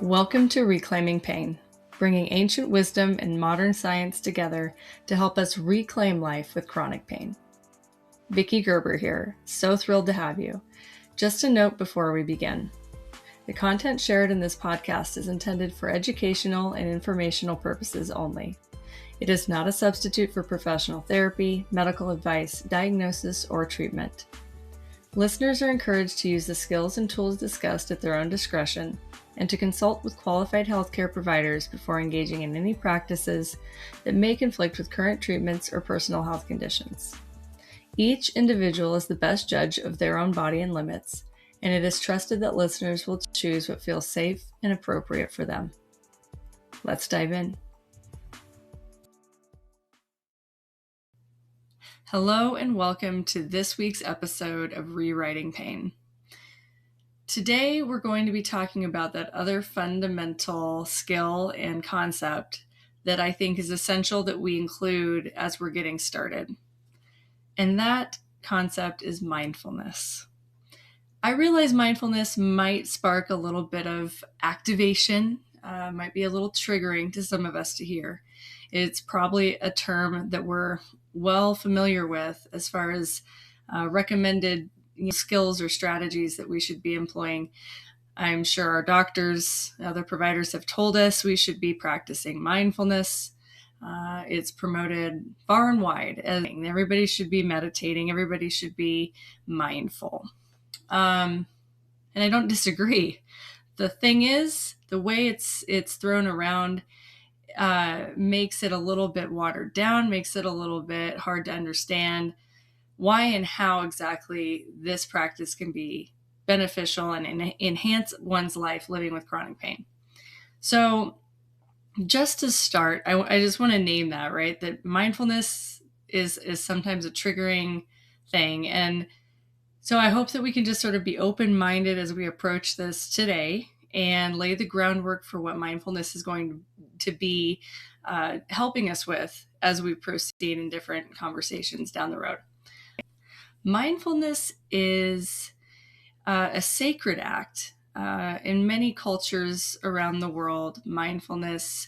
Welcome to Reclaiming Pain, bringing ancient wisdom and modern science together to help us reclaim life with chronic pain. Vicki Gerber here, so thrilled to have you. Just a note before we begin. The content shared in this podcast is intended for educational and informational purposes only. It is not a substitute for professional therapy, medical advice, diagnosis, or treatment. Listeners are encouraged to use the skills and tools discussed at their own discretion and to consult with qualified healthcare providers before engaging in any practices that may conflict with current treatments or personal health conditions. Each individual is the best judge of their own body and limits, and it is trusted that listeners will choose what feels safe and appropriate for them. Let's dive in. Hello and welcome to this week's episode of Rewriting Pain. Today, we're going to be talking about that other fundamental skill and concept that I think is essential that we include as we're getting started. And that concept is mindfulness. I realize mindfulness might spark a little bit of activation, might be a little triggering to some of us to hear. It's probably a term that we're well familiar with as far as recommended skills or strategies that we should be employing. I'm sure our doctors, other providers have told us we should be practicing mindfulness. It's promoted far and wide. Everybody should be meditating. Everybody should be mindful. And I don't disagree. The thing is, the way it's thrown around makes it a little bit watered down, makes it a little bit hard to understand why and how exactly this practice can be beneficial and enhance one's life living with chronic pain. So just to start, I just want to name that, right? That mindfulness is sometimes a triggering thing. And so I hope that we can just sort of be open-minded as we approach this today and lay the groundwork for what mindfulness is going to be helping us with as we proceed in different conversations down the road. Mindfulness is a sacred act. In many cultures around the world, mindfulness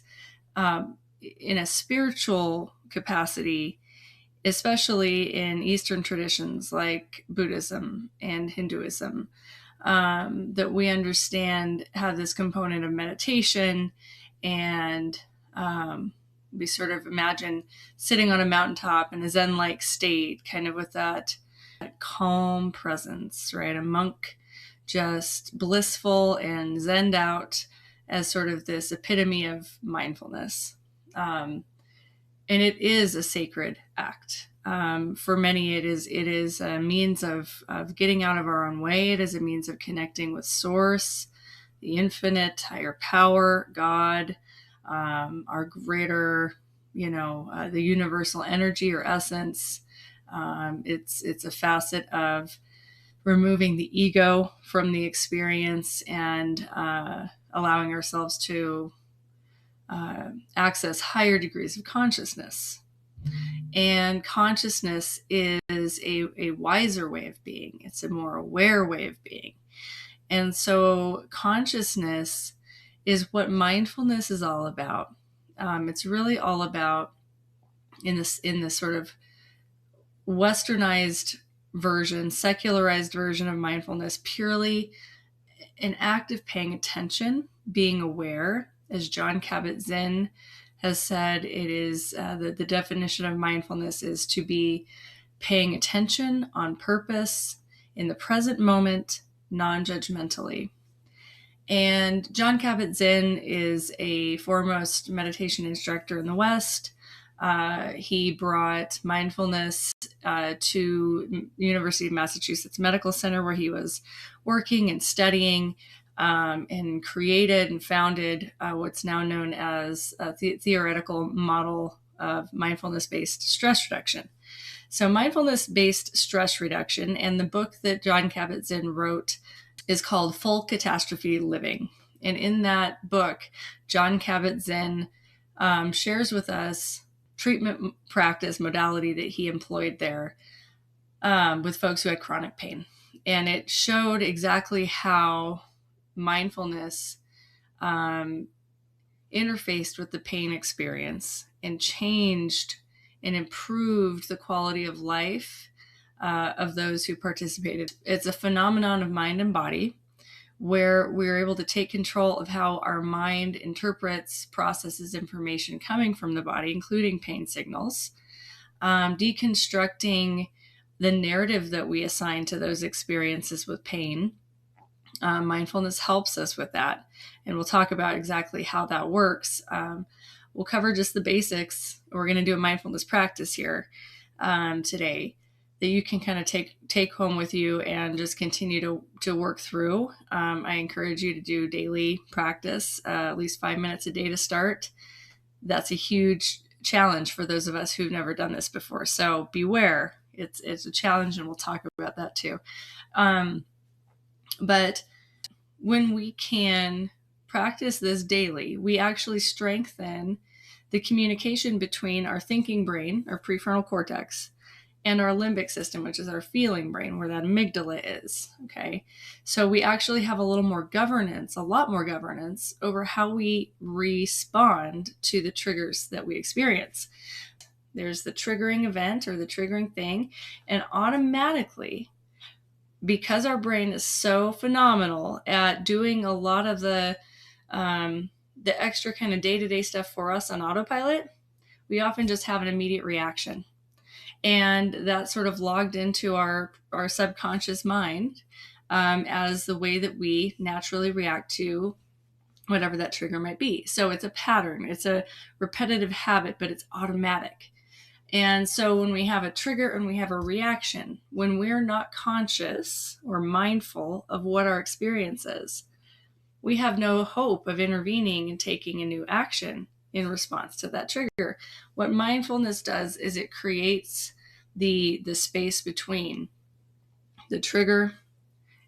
in a spiritual capacity, especially in Eastern traditions like Buddhism and Hinduism, that we understand have this component of meditation, and we sort of imagine sitting on a mountaintop in a Zen-like state, kind of with that calm presence, right? A monk just blissful and zened out as sort of this epitome of mindfulness. And it is a sacred act. For many, it is a means of getting out of our own way. It is a means of connecting with Source, the infinite, higher power, God, our greater, the universal energy or essence. It's a facet of removing the ego from the experience and allowing ourselves to access higher degrees of consciousness. And consciousness is a wiser way of being. It's a more aware way of being. And so consciousness is what mindfulness is all about. It's really all about, in this sort of westernized version, secularized version of mindfulness, purely an act of paying attention, being aware. As Jon Kabat-Zinn has said, it is the definition of mindfulness is to be paying attention on purpose in the present moment, non-judgmentally. And Jon Kabat-Zinn is a foremost meditation instructor in the West. He brought mindfulness to University of Massachusetts Medical Center, where he was working and studying, and created and founded what's now known as a theoretical model of mindfulness-based stress reduction. So mindfulness-based stress reduction, and the book that Jon Kabat-Zinn wrote is called Full Catastrophe Living. And in that book, Jon Kabat-Zinn shares with us treatment practice modality that he employed there with folks who had chronic pain. And it showed exactly how mindfulness interfaced with the pain experience and changed and improved the quality of life of those who participated. It's a phenomenon of mind and body where we're able to take control of how our mind interprets, processes information coming from the body, including pain signals, deconstructing the narrative that we assign to those experiences with pain. Mindfulness helps us with that, and we'll talk about exactly how that works. We'll cover just the basics. We're going to do a mindfulness practice here today that you can kind of take home with you and just continue to work through. I encourage you to do daily practice, at least 5 minutes a day to start. That's a huge challenge for those of us who've never done this before. So beware, it's a challenge, and we'll talk about that too. But when we can practice this daily, we actually strengthen the communication between our thinking brain, our prefrontal cortex, and our limbic system, which is our feeling brain, where that amygdala is. Okay. So we actually have a lot more governance over how we respond to the triggers that we experience. There's the triggering event or the triggering thing, and automatically, because our brain is so phenomenal at doing a lot of the extra kind of day-to-day stuff for us on autopilot, we often just have an immediate reaction. And that's sort of logged into our subconscious mind as the way that we naturally react to whatever that trigger might be. So it's a pattern, it's a repetitive habit, but it's automatic. And so when we have a trigger and we have a reaction, when we're not conscious or mindful of what our experience is, we have no hope of intervening and taking a new action in response to that trigger. What mindfulness does is it creates the space between the trigger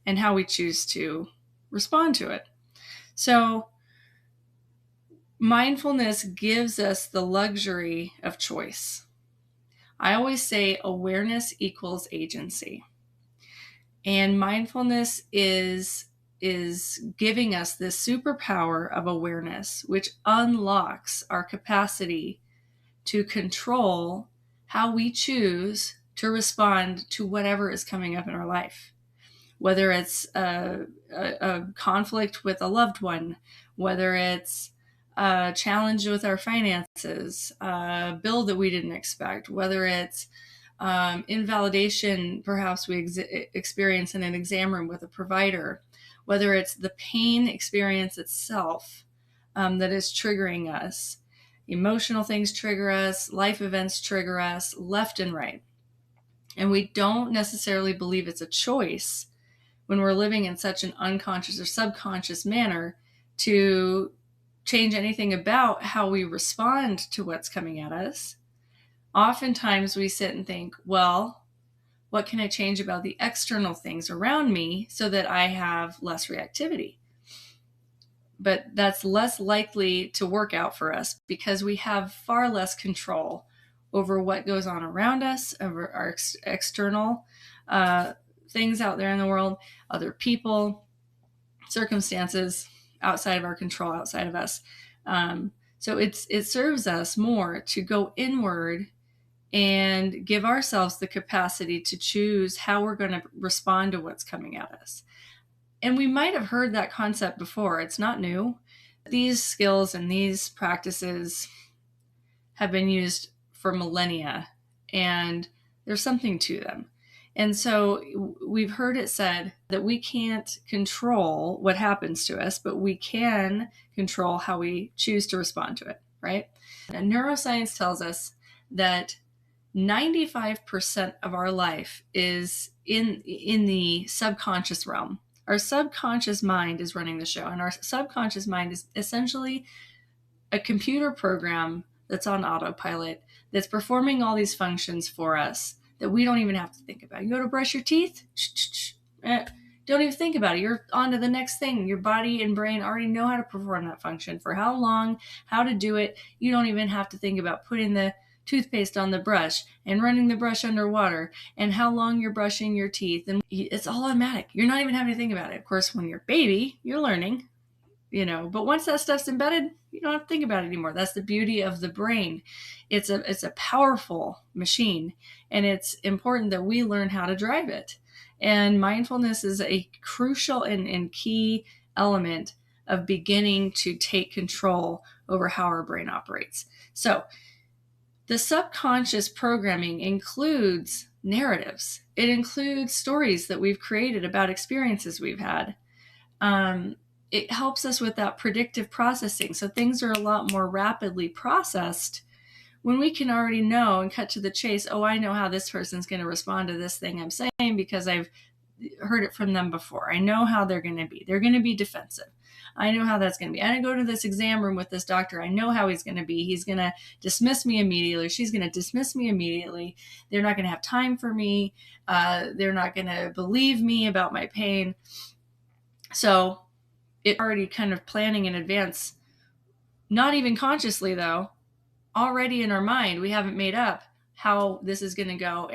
and how we choose to respond to it. So mindfulness gives us the luxury of choice. I always say awareness equals agency. And mindfulness is giving us this superpower of awareness, which unlocks our capacity to control how we choose to respond to whatever is coming up in our life. Whether it's a conflict with a loved one, whether it's a challenge with our finances, a bill that we didn't expect, whether it's invalidation perhaps we experience in an exam room with a provider, whether it's the pain experience itself that is triggering us. Emotional things trigger us, life events trigger us left and right. And we don't necessarily believe it's a choice when we're living in such an unconscious or subconscious manner to change anything about how we respond to what's coming at us. Oftentimes we sit and think, well, what can I change about the external things around me so that I have less reactivity? But that's less likely to work out for us because we have far less control over what goes on around us, over our external things out there in the world, other people, circumstances outside of our control, outside of us. So it serves us more to go inward and give ourselves the capacity to choose how we're going to respond to what's coming at us. And we might have heard that concept before. It's not new. These skills and these practices have been used for millennia, and there's something to them. And so we've heard it said that we can't control what happens to us, but we can control how we choose to respond to it, right? And neuroscience tells us that 95% of our life is in the subconscious realm. Our subconscious mind is running the show, and our subconscious mind is essentially a computer program that's on autopilot, that's performing all these functions for us that we don't even have to think about. You go to brush your teeth, Don't even think about it. You're on to the next thing. Your body and brain already know how to perform that function, for how long, how to do it. You don't even have to think about putting the toothpaste on the brush and running the brush underwater and how long you're brushing your teeth. And it's all automatic. You're not even having to think about it. Of course, when you're a baby, you're learning, but once that stuff's embedded, you don't have to think about it anymore. That's the beauty of the brain. It's a powerful machine, and it's important that we learn how to drive it. And mindfulness is a crucial and key element of beginning to take control over how our brain operates. So the subconscious programming includes narratives. It includes stories that we've created about experiences we've had. It helps us with that predictive processing. So things are a lot more rapidly processed when we can already know and cut to the chase. Oh, I know how this person's going to respond to this thing I'm saying because I've heard it from them before. I know how they're going to be. They're going to be defensive. I know how that's going to be. I go to this exam room with this doctor. I know how he's going to be. He's going to dismiss me immediately. She's going to dismiss me immediately. They're not going to have time for me. They're not going to believe me about my pain. So it already kind of planning in advance, not even consciously though, already in our mind, we haven't made up how this is going to go.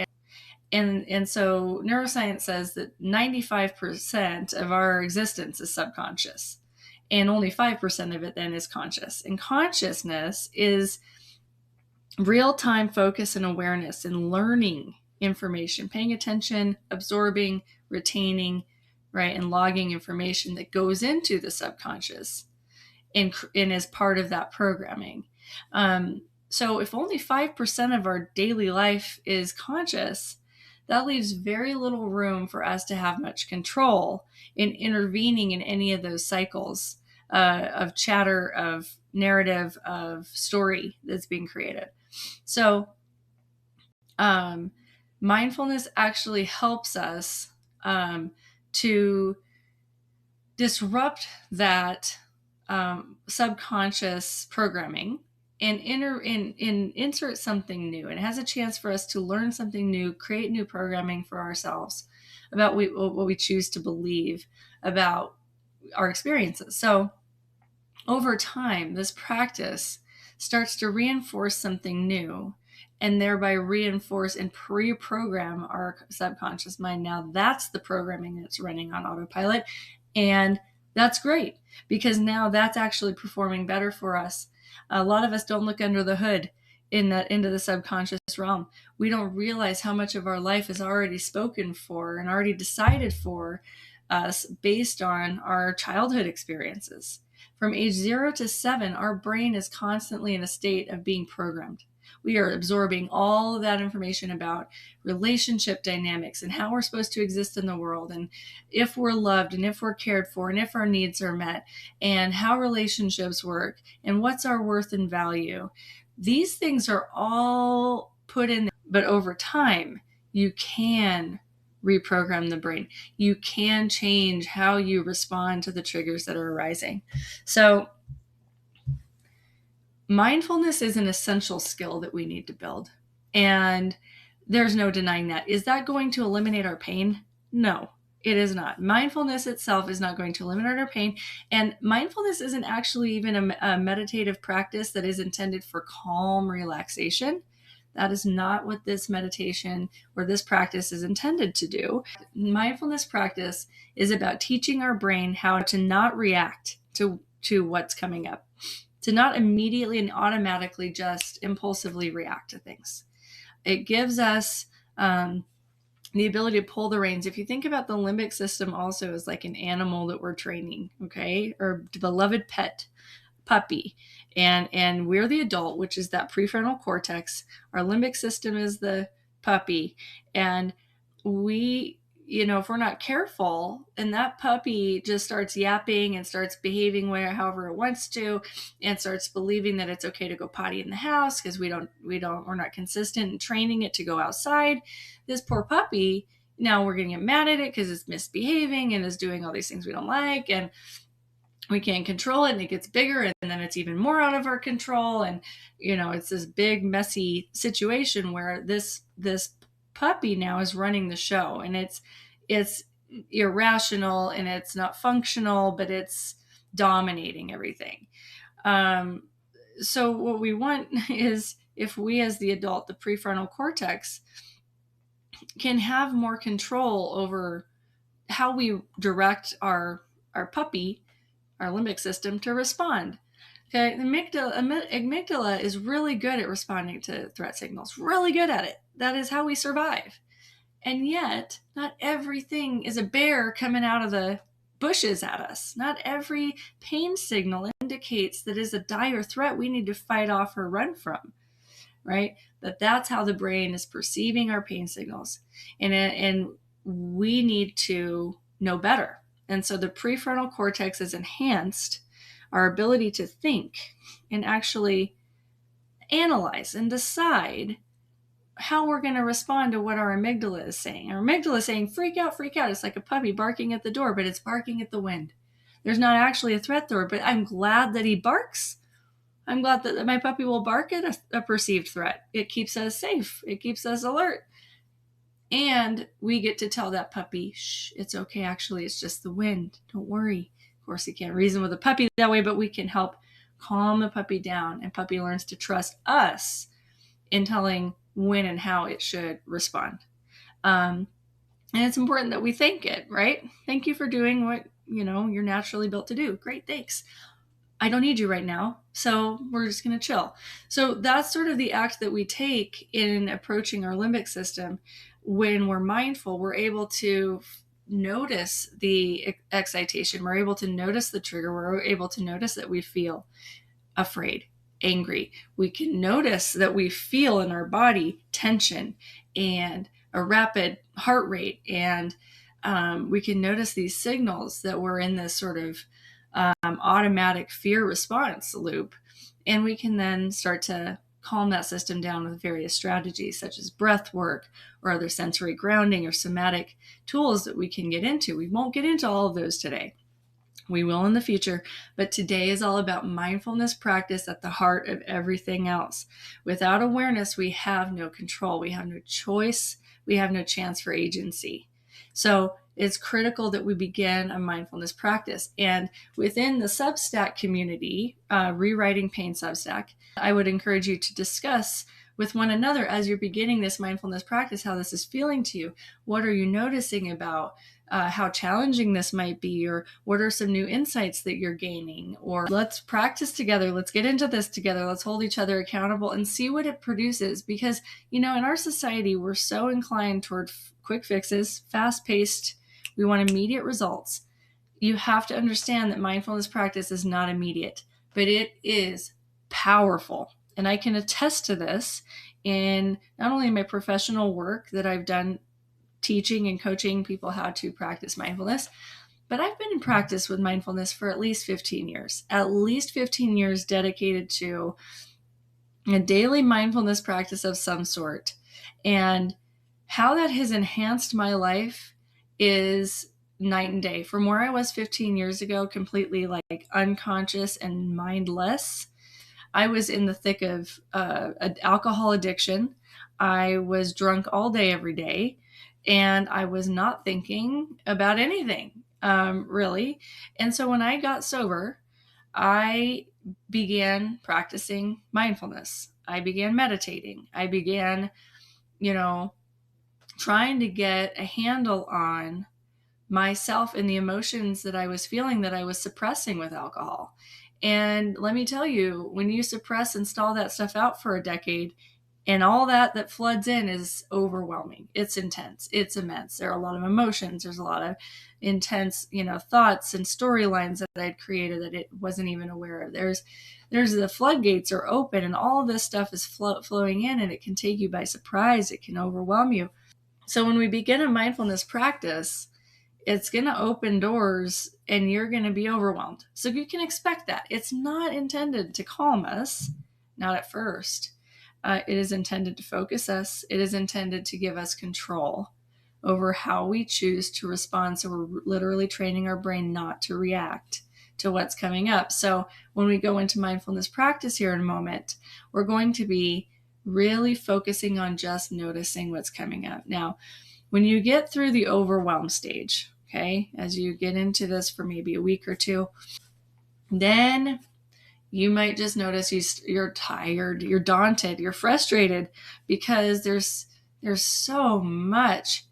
And so neuroscience says that 95% of our existence is subconscious, and only 5% of it then is conscious. And consciousness is real-time focus and awareness and learning information, paying attention, absorbing, retaining, right, and logging information that goes into the subconscious and is part of that programming. So if only 5% of our daily life is conscious, that leaves very little room for us to have much control in intervening in any of those cycles of chatter, of narrative, of story that's being created. So mindfulness actually helps us to disrupt that subconscious programming and insert something new. And it has a chance for us to learn something new, create new programming for ourselves about what we choose to believe about our experiences. So over time, this practice starts to reinforce something new and thereby reinforce and pre-program our subconscious mind. Now that's the programming that's running on autopilot. And that's great because now that's actually performing better for us. A lot of us don't look under the hood into the subconscious realm. We don't realize how much of our life is already spoken for and already decided for us based on our childhood experiences. From age 0 to 7, our brain is constantly in a state of being programmed. We are absorbing all of that information about relationship dynamics and how we're supposed to exist in the world, and if we're loved and if we're cared for and if our needs are met, and how relationships work and what's our worth and value. These things are all put in there, but over time, you can reprogram the brain. You can change how you respond to the triggers that are arising. So mindfulness is an essential skill that we need to build. And there's no denying that. Is that going to eliminate our pain? No, it is not. Mindfulness itself is not going to eliminate our pain. And mindfulness isn't actually even a meditative practice that is intended for calm relaxation. That is not what this meditation or this practice is intended to do. Mindfulness practice is about teaching our brain how to not react to what's coming up, to not immediately and automatically just impulsively react to things. It gives us the ability to pull the reins. If you think about the limbic system also as like an animal that we're training, okay, or beloved pet, puppy, and we're the adult, which is that prefrontal cortex. Our limbic system is the puppy, and we, if we're not careful and that puppy just starts yapping and starts behaving however it wants to and starts believing that it's okay to go potty in the house because we're not consistent in training it to go outside, this poor puppy, now we're going to get mad at it because it's misbehaving and is doing all these things we don't like, and we can't control it, and it gets bigger, and then it's even more out of our control, and it's this big messy situation where this puppy now is running the show, and it's irrational and it's not functional, but it's dominating everything. So what we want is, if we as the adult, the prefrontal cortex, can have more control over how we direct our puppy, our limbic system, to respond. Okay, the amygdala is really good at responding to threat signals, really good at it. That is how we survive. And yet, not everything is a bear coming out of the bushes at us. Not every pain signal indicates that is a dire threat we need to fight off or run from, right? That's how the brain is perceiving our pain signals. And we need to know better. And so the prefrontal cortex is enhanced our ability to think and actually analyze and decide how we're going to respond to what our amygdala is saying. Our amygdala is saying, freak out, freak out. It's like a puppy barking at the door, but it's barking at the wind. There's not actually a threat there, but I'm glad that he barks. I'm glad that my puppy will bark at a perceived threat. It keeps us safe. It keeps us alert. And we get to tell that puppy, shh, it's okay. Actually, it's just the wind. Don't worry. Of course, you can't reason with a puppy that way, but we can help calm the puppy down, and puppy learns to trust us in telling when and how it should respond. And it's important that we thank it, right? Thank you for doing what, you're naturally built to do. Great, thanks. I don't need you right now, so we're just going to chill. So that's sort of the act that we take in approaching our limbic system. When we're mindful, we're able to notice the excitation. We're able to notice the trigger. We're able to notice that we feel afraid, angry. We can notice that we feel in our body tension and a rapid heart rate. And we can notice these signals that we're in this sort of automatic fear response loop. And we can then start to calm that system down with various strategies such as breath work or other sensory grounding or somatic tools that we can get into. We won't get into all of those today. We will in the future, but today is all about mindfulness practice at the heart of everything else. Without awareness, we have no control. We have no choice. We have no chance for agency. So it's critical that we begin a mindfulness practice. And within the Substack community, Rewriting Pain Substack, I would encourage you to discuss with one another as you're beginning this mindfulness practice, how this is feeling to you. What are you noticing about how challenging this might be, or what are some new insights that you're gaining? Or let's practice together. Let's get into this together. Let's hold each other accountable and see what it produces. Because, in our society, we're so inclined toward quick fixes, fast-paced. We want immediate results. You have to understand that mindfulness practice is not immediate, but it is powerful. And I can attest to this in not only my professional work that I've done teaching and coaching people how to practice mindfulness, but I've been in practice with mindfulness for at least 15 years, dedicated to a daily mindfulness practice of some sort. And how that has enhanced my life is night and day. From where I was 15 years ago, completely like unconscious and mindless, I was in the thick of alcohol addiction. I was drunk all day, every day, and I was not thinking about anything, really. And so when I got sober, I began practicing mindfulness. I began meditating. I began, trying to get a handle on myself and the emotions that I was feeling that I was suppressing with alcohol. And let me tell you, when you suppress and stall that stuff out for a decade, and all that floods in is overwhelming. It's intense. It's immense. There are a lot of emotions. There's a lot of intense, thoughts and storylines that I'd created that it wasn't even aware of. There's the floodgates are open, and all of this stuff is flowing in, and it can take you by surprise. It can overwhelm you. So when we begin a mindfulness practice, it's going to open doors and you're going to be overwhelmed. So you can expect that. It's not intended to calm us, not at first. It is intended to focus us. It is intended to give us control over how we choose to respond. So we're literally training our brain not to react to what's coming up. So when we go into mindfulness practice here in a moment, we're going to be really focusing on just noticing what's coming up. Now, when you get through the overwhelm stage, okay, as you get into this for maybe a week or two. Then you might just notice you're tired, you're daunted, you're frustrated, because there's so much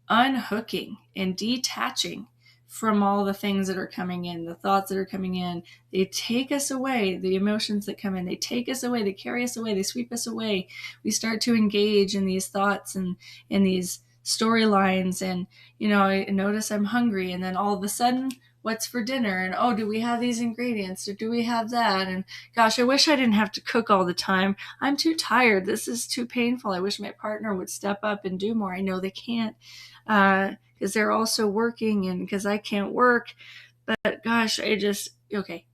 unhooking and detaching from all the things that are coming in, the thoughts that are coming in. They take us away. The emotions that come in, they take us away, they carry us away, they sweep us away. We start to engage in these thoughts and in these storylines, and I notice I'm hungry, and then all of a sudden, what's for dinner? And oh, do we have these ingredients, or do we have that? And gosh, I wish I didn't have to cook all the time. I'm too tired. This is too painful. I wish my partner would step up and do more. I know they can't, because they're also working, and because I can't work. But gosh, okay.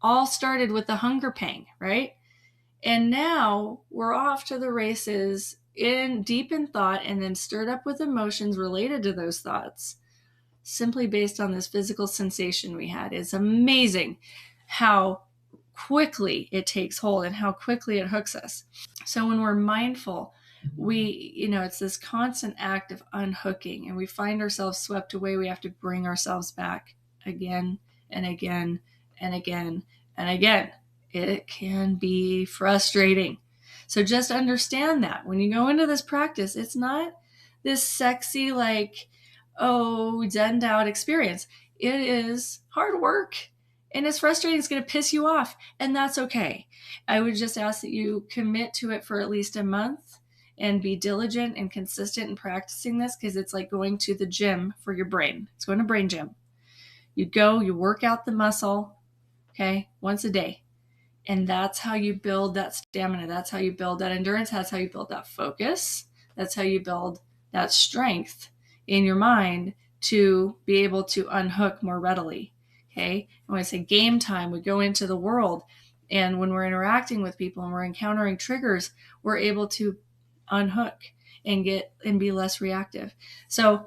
All started with the hunger pang, right? And now we're off to the races, deep in thought, and then stirred up with emotions related to those thoughts, simply based on this physical sensation we had. It's amazing how quickly it takes hold and how quickly it hooks us. So when we're mindful, it's this constant act of unhooking, and we find ourselves swept away. We have to bring ourselves back again and again and again and again. It can be frustrating. So just understand that when you go into this practice, it's not this sexy, zenned out experience. It is hard work, and it's frustrating. It's going to piss you off, and that's okay. I would just ask that you commit to it for at least a month and be diligent and consistent in practicing this, because it's like going to the gym for your brain. It's going to brain gym. You go, you work out the muscle, okay, once a day. And that's how you build that stamina. That's how you build that endurance. That's how you build that focus. That's how you build that strength in your mind to be able to unhook more readily. Okay. And when I say game time, we go into the world, and when we're interacting with people and we're encountering triggers, we're able to unhook and be less reactive. So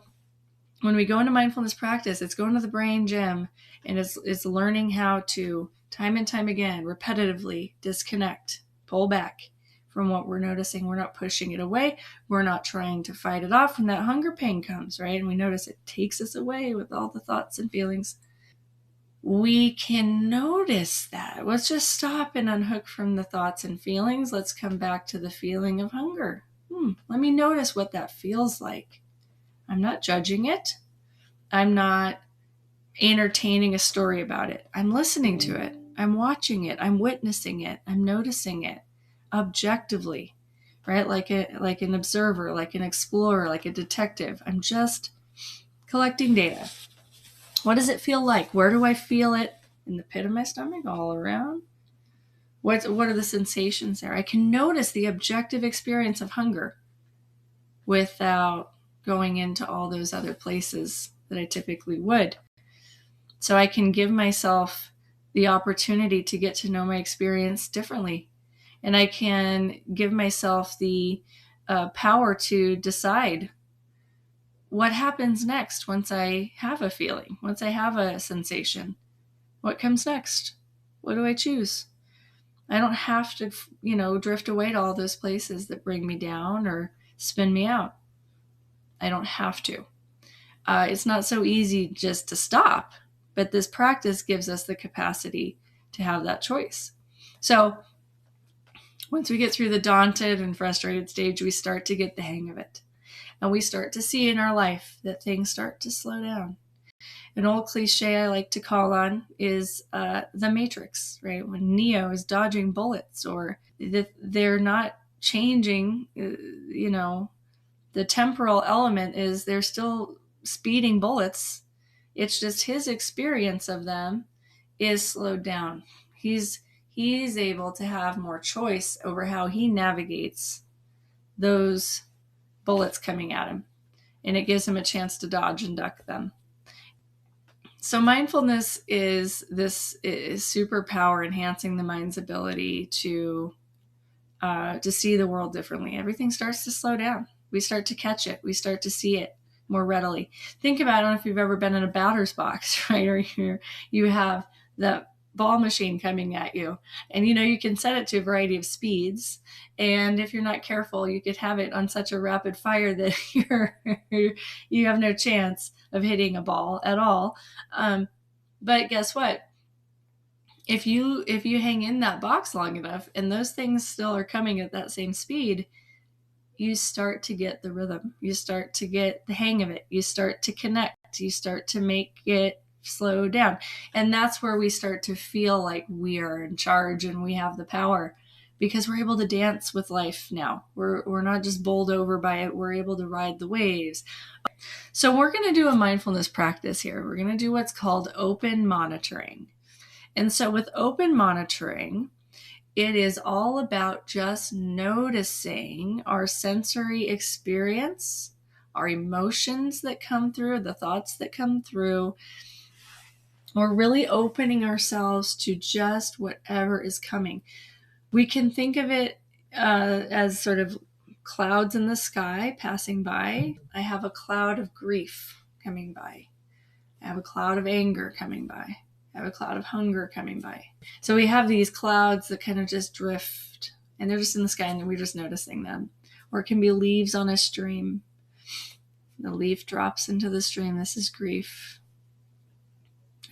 when we go into mindfulness practice, it's going to the brain gym, and it's learning how to time and time again, repetitively disconnect, pull back from what we're noticing. We're not pushing it away. We're not trying to fight it off when that hunger pain comes, right? And we notice it takes us away with all the thoughts and feelings. We can notice that. Let's just stop and unhook from the thoughts and feelings. Let's come back to the feeling of hunger. Let me notice what that feels like. I'm not judging it. I'm not entertaining a story about it. I'm listening to it. I'm watching it. I'm witnessing it. I'm noticing it objectively, right? Like an observer, like an explorer, like a detective. I'm just collecting data. What does it feel like? Where do I feel it? In the pit of my stomach, all around? What are the sensations there? I can notice the objective experience of hunger without going into all those other places that I typically would. So I can give myself the opportunity to get to know my experience differently. And I can give myself the power to decide what happens next once I have a feeling, once I have a sensation. What comes next? What do I choose? I don't have to, drift away to all those places that bring me down or spin me out. I don't have to. It's not so easy just to stop, but this practice gives us the capacity to have that choice. So once we get through the daunted and frustrated stage, we start to get the hang of it. And we start to see in our life that things start to slow down. An old cliche I like to call on is the Matrix, right? When Neo is dodging bullets, or they're not changing, the temporal element is they're still speeding bullets. It's just his experience of them is slowed down. He's able to have more choice over how he navigates those bullets coming at him, and it gives him a chance to dodge and duck them. So mindfulness is superpower enhancing the mind's ability to see the world differently. Everything starts to slow down. We start to catch it. We start to see it more readily. Think about, I don't know if you've ever been in a batter's box, right? Or you have the ball machine coming at you. And you can set it to a variety of speeds. And if you're not careful, you could have it on such a rapid fire that you have no chance of hitting a ball at all. But guess what? If you hang in that box long enough and those things still are coming at that same speed, you start to get the rhythm. You start to get the hang of it. You start to connect. You start to make it slow down. And that's where we start to feel like we are in charge and we have the power, because we're able to dance with life now. We're not just bowled over by it. We're able to ride the waves. So we're going to do a mindfulness practice here. We're going to do what's called open monitoring. And so with open monitoring, it is all about just noticing our sensory experience, our emotions that come through, the thoughts that come through. We're really opening ourselves to just whatever is coming. We can think of it as sort of clouds in the sky passing by. I have a cloud of grief coming by. I have a cloud of anger coming by. I have a cloud of hunger coming by. So we have these clouds that kind of just drift, and they're just in the sky and we're just noticing them. Or it can be leaves on a stream. The leaf drops into the stream. This is grief.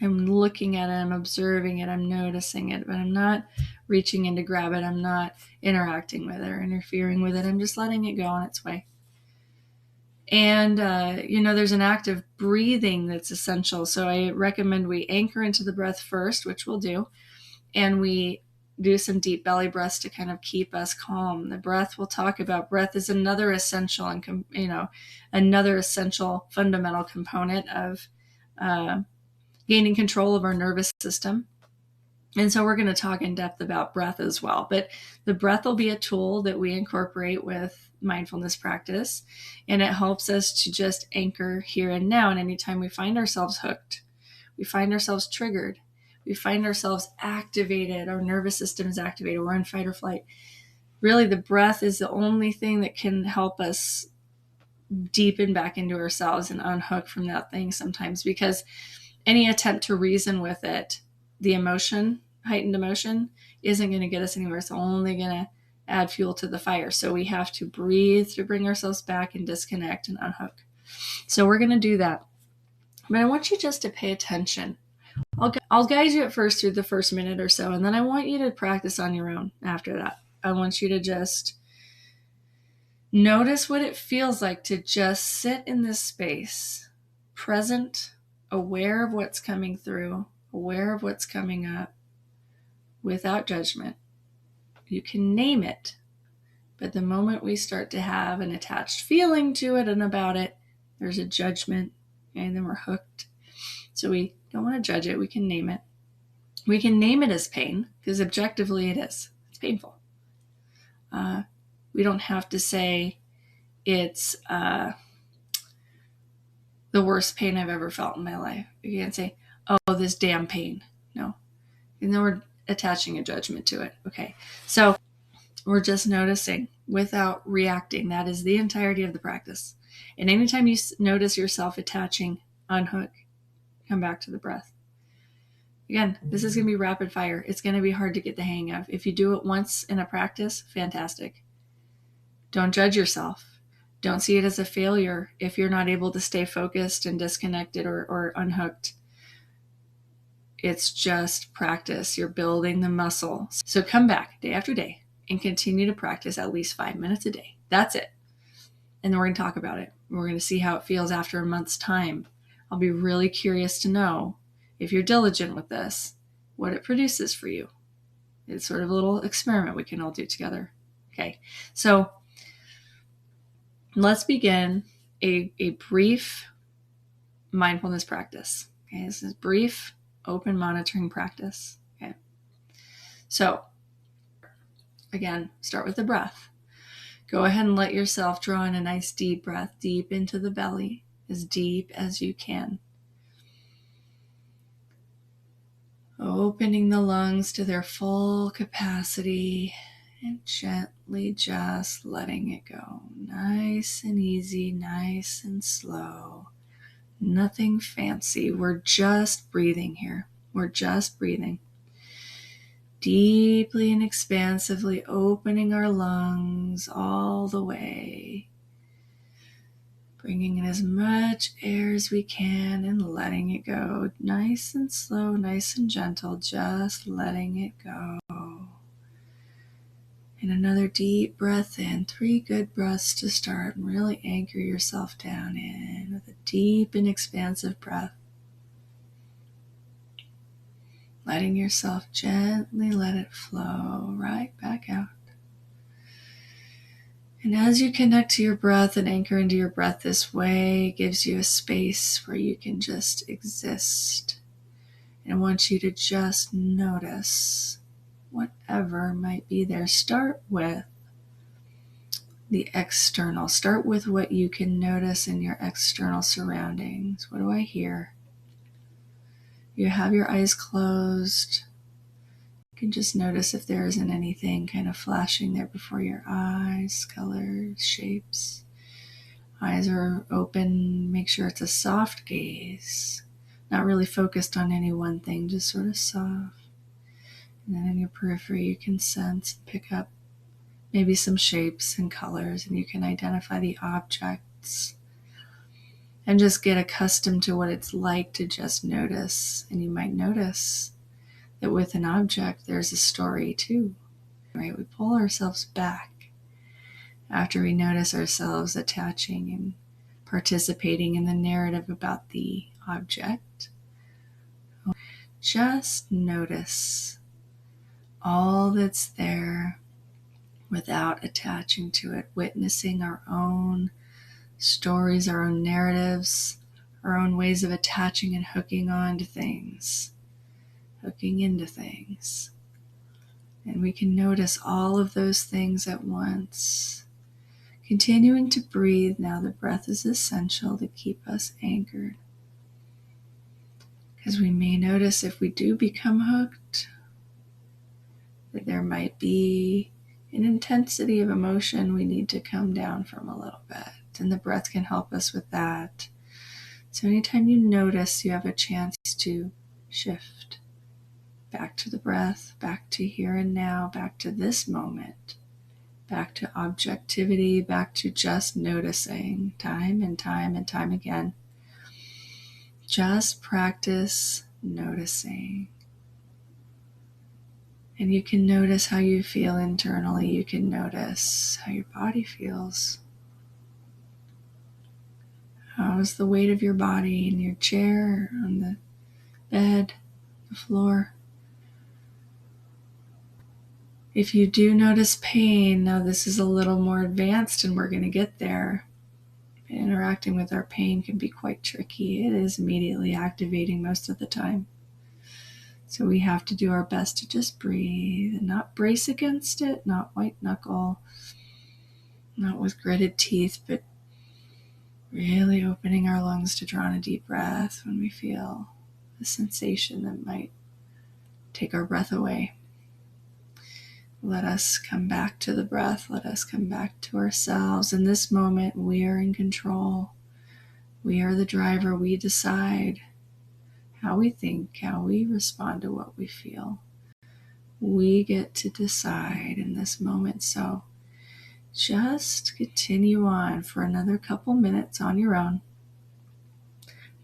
I'm looking at it, I'm observing it, I'm noticing it, but I'm not reaching in to grab it. I'm not interacting with it or interfering with it. I'm just letting it go on its way. And, there's an act of breathing that's essential. So I recommend we anchor into the breath first, which we'll do. And we do some deep belly breaths to kind of keep us calm. The breath we'll talk about. Breath is another essential and, another essential fundamental component of gaining control of our nervous system. And so we're going to talk in depth about breath as well. But the breath will be a tool that we incorporate with mindfulness practice. And it helps us to just anchor here and now. And anytime we find ourselves hooked, we find ourselves triggered, we find ourselves activated, our nervous system is activated, we're in fight or flight. Really, the breath is the only thing that can help us deepen back into ourselves and unhook from that thing sometimes, because any attempt to reason with it, the emotion, heightened emotion, isn't going to get us anywhere. It's only going to add fuel to the fire. So we have to breathe to bring ourselves back and disconnect and unhook. So we're going to do that. But I want you just to pay attention. I'll guide you at first through the first minute or so, and then I want you to practice on your own after that. I want you to just notice what it feels like to just sit in this space, present, aware of what's coming through, aware of what's coming up, without judgment. You can name it, but the moment we start to have an attached feeling to it and about it, there's a judgment, and then we're hooked. So we don't want to judge it. We can name it. We can name it as pain, because objectively it is. It's painful. We don't have to say it's the worst pain I've ever felt in my life. You can't say, oh, this damn pain. No. And then we're attaching a judgment to it. Okay. So we're just noticing without reacting. That is the entirety of the practice. And anytime you notice yourself attaching, unhook, come back to the breath. Again, this is going to be rapid fire. It's going to be hard to get the hang of. If you do it once in a practice, fantastic. Don't judge yourself. Don't see it as a failure if you're not able to stay focused and disconnected or unhooked. It's just practice. You're building the muscle. So come back day after day and continue to practice at least 5 minutes a day. That's it. And then we're going to talk about it. We're going to see how it feels after a month's time. I'll be really curious to know, if you're diligent with this, what it produces for you. It's sort of a little experiment we can all do together. Okay, so let's begin a brief mindfulness practice. Okay, this is brief, open monitoring practice. Okay, so again, start with the breath. Go ahead and let yourself draw in a nice deep breath, deep into the belly, as deep as you can. Opening the lungs to their full capacity and gently just letting it go. Nice and easy, nice and slow. Nothing fancy. We're just breathing here. We're just breathing. deeply and expansively opening our lungs all the way, bringing in as much air as we can and letting it go nice and slow, nice and gentle, just letting it go. And another deep breath in, 3 good breaths to start, and really anchor yourself down in with a deep and expansive breath. Letting yourself gently let it flow right back out. And as you connect to your breath and anchor into your breath this way, it gives you a space where you can just exist. And I want you to just notice whatever might be there. Start with the external. Start with what you can notice in your external surroundings. What do I hear? You have your eyes closed. You can just notice if there isn't anything kind of flashing there before your eyes, colors, shapes. Eyes are open. Make sure it's a soft gaze, not really focused on any one thing, just sort of soft. And then in your periphery, you can sense, pick up maybe some shapes and colors, and you can identify the objects and just get accustomed to what it's like to just notice. And you might notice that with an object, there's a story too, right? We pull ourselves back after we notice ourselves attaching and participating in the narrative about the object. Just notice all that's there without attaching to it, witnessing our own stories, our own narratives, our own ways of attaching and hooking on to things, hooking into things. And we can notice all of those things at once. Continuing to breathe now, the breath is essential to keep us anchored. Because we may notice if we do become hooked, that there might be an intensity of emotion we need to come down from a little bit. And the breath can help us with that. So anytime you notice, you have a chance to shift back to the breath, back to here and now, back to this moment, back to objectivity, back to just noticing time and time and time again. Just practice noticing. And you can notice how you feel internally. You can notice how your body feels. How's the weight of your body in your chair, on the bed, the floor? If you do notice pain, now this is a little more advanced and we're going to get there. Interacting with our pain can be quite tricky. It is immediately activating most of the time. So we have to do our best to just breathe and not brace against it, not white knuckle, not with gritted teeth, but really opening our lungs to draw in a deep breath when we feel a sensation that might take our breath away. Let us come back to the breath. Let us come back to ourselves. In this moment, we are in control. We are the driver. We decide how we think, how we respond to what we feel. We get to decide in this moment. So just continue on for another couple minutes on your own,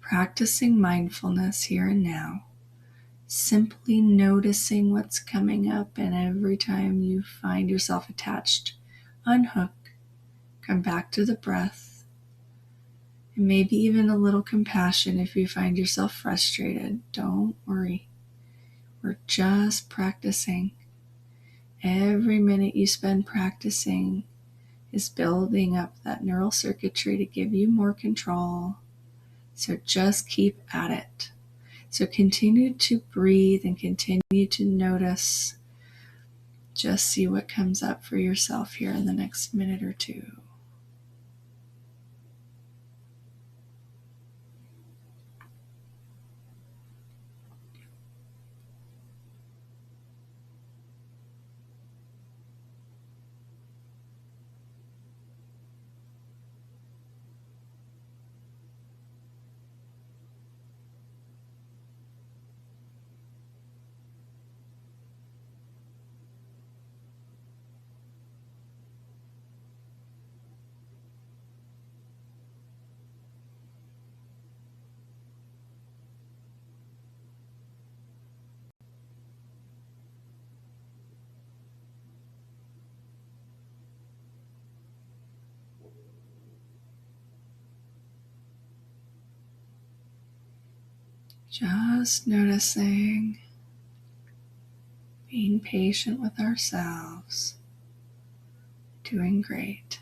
practicing mindfulness here and now, simply noticing what's coming up, and every time you find yourself attached, unhook, come back to the breath, and maybe even a little compassion if you find yourself frustrated. Don't worry. We're just practicing. Every minute you spend practicing is building up that neural circuitry to give you more control. So just keep at it. So continue to breathe and continue to notice. Just see what comes up for yourself here in the next minute or two. Just noticing, being patient with ourselves, doing great.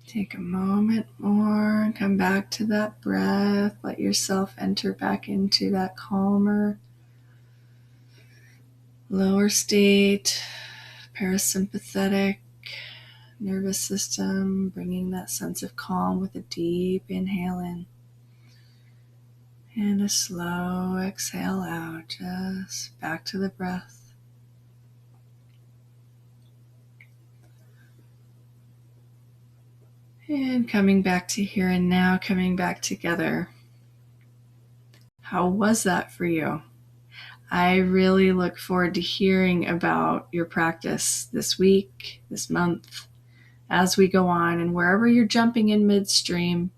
Take a moment more and come back to that breath. Let yourself enter back into that calmer, lower state, parasympathetic nervous system, bringing that sense of calm with a deep inhale in and a slow exhale out, just back to the breath. And coming back to here and now, coming back together. How was that for you? I really look forward to hearing about your practice this week, this month, as we go on, and wherever you're jumping in midstream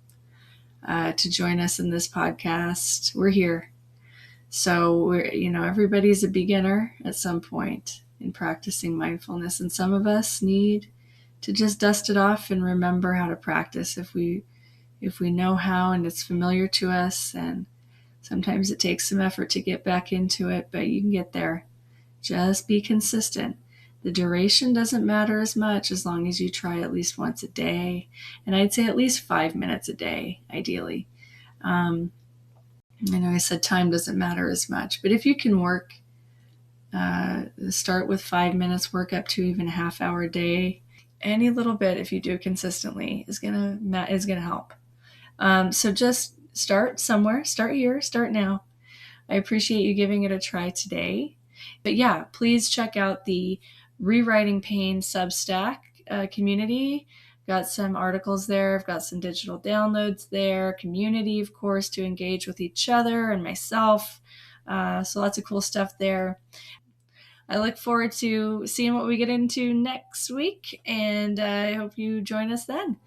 to join us in this podcast, we're here. So everybody's a beginner at some point in practicing mindfulness, and some of us need to just dust it off and remember how to practice if we know how and it's familiar to us. And sometimes it takes some effort to get back into it, but you can get there. Just be consistent. The duration doesn't matter as much as long as you try at least once a day. And I'd say at least 5 minutes a day, ideally. I know I said time doesn't matter as much, but if you can start with 5 minutes, work up to even a half hour a day, any little bit, if you do consistently, is gonna help. So just start somewhere, start here, start now. I appreciate you giving it a try today. But yeah, please check out the Rewriting Pain Substack community. Got some articles there. I've got some digital downloads there. Community, of course, to engage with each other and myself. So lots of cool stuff there. I look forward to seeing what we get into next week, and I hope you join us then.